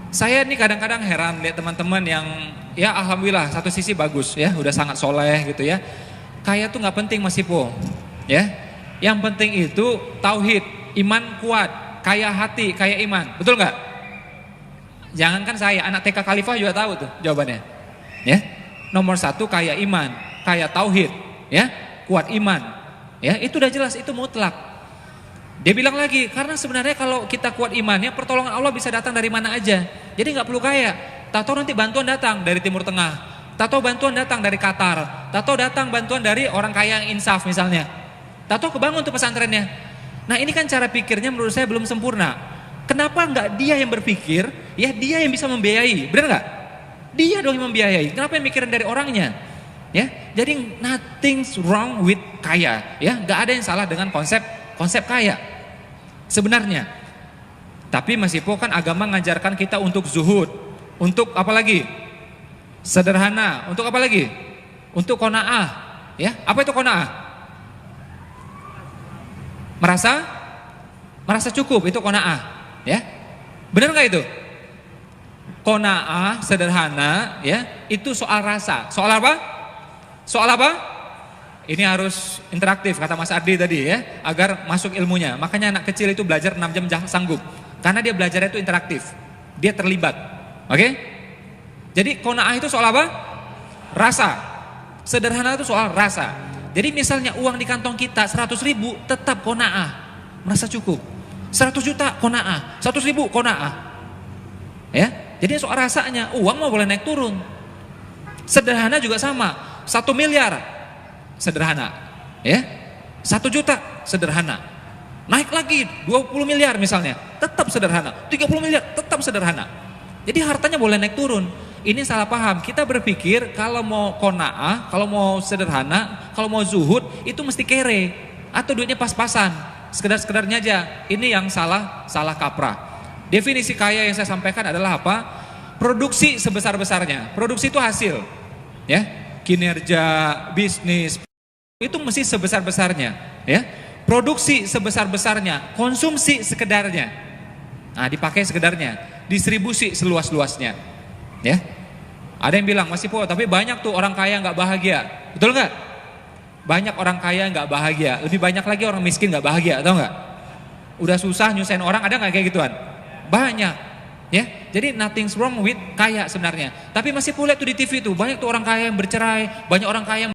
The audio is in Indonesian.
Saya nih kadang-kadang heran lihat teman-teman yang ya alhamdulillah satu sisi bagus ya, udah sangat soleh gitu ya. Kaya tuh nggak penting Mas Ipo, ya. Yang penting itu tauhid, iman kuat, kaya hati, kaya iman, betul nggak? Jangankan saya, anak TK Khalifah juga tahu tuh jawabannya, ya. Nomor satu kaya iman, kaya tauhid, ya, kuat iman, ya. Itu udah jelas, itu mutlak. Dia bilang lagi, karena sebenarnya kalau kita kuat imannya, pertolongan Allah bisa datang dari mana aja. Jadi nggak perlu kaya. Tahu nanti bantuan datang dari Timur Tengah. Tahu bantuan datang dari Qatar. Tahu datang bantuan dari orang kaya yang insaf misalnya. Tahu kebangun tuh pesantrennya. Nah ini kan cara pikirnya menurut saya belum sempurna. Kenapa nggak dia yang berpikir? Ya dia yang bisa membiayai, benar nggak? Dia dong yang membiayai. Kenapa yang mikirin dari orangnya? Ya, jadi nothing's wrong with kaya. Ya, nggak ada yang salah dengan konsep kaya sebenarnya. Tapi Mas Ipo kan agama ngajarkan kita untuk zuhud, untuk apa lagi? Sederhana, untuk apa lagi? Untuk qanaah. Ya, apa itu qanaah? Merasa cukup, itu qanaah. Ya, benar nggak itu? Qanaah sederhana, ya, itu soal rasa. Soal apa? Soal apa? Ini harus interaktif kata Mas Ardi tadi ya, agar masuk ilmunya. Makanya anak kecil itu belajar 6 jam sanggup. Karena dia belajarnya itu interaktif. Dia terlibat. Oke? Jadi qanaah itu soal apa? Rasa. Sederhana itu soal rasa. Jadi misalnya uang di kantong kita 100.000 tetap qanaah. Merasa cukup. 100 juta qanaah, 100.000 qanaah. Ya? Jadi soal rasanya, uang mau boleh naik turun. Sederhana juga sama. 1 miliar sederhana, ya. 1 juta sederhana. Naik lagi 20 miliar misalnya, tetap sederhana. 30 miliar tetap sederhana. Jadi hartanya boleh naik turun. Ini salah paham. Kita berpikir kalau mau qanaah, kalau mau sederhana, kalau mau zuhud itu mesti kere atau duitnya pas-pasan. Sekedar-sekedarnya aja. Ini yang salah kaprah. Definisi kaya yang saya sampaikan adalah apa? Produksi sebesar-besarnya. Produksi itu hasil, ya. Kinerja, bisnis itu mesti sebesar-besarnya, ya. Produksi sebesar-besarnya, konsumsi sekedarnya. Nah, dipakai sekedarnya, distribusi seluas-luasnya, ya. Ada yang bilang, Mas Ipo, tapi banyak tuh orang kaya nggak bahagia, betul nggak? Banyak orang kaya nggak bahagia, lebih banyak lagi orang miskin nggak bahagia, tahu nggak? Udah susah nyusahin orang, ada nggak kayak gituan? Banyak, ya. Jadi nothing's wrong with kaya sebenarnya. Tapi masih lihat tuh di TV tuh, banyak tuh orang kaya yang bercerai, banyak orang kaya yang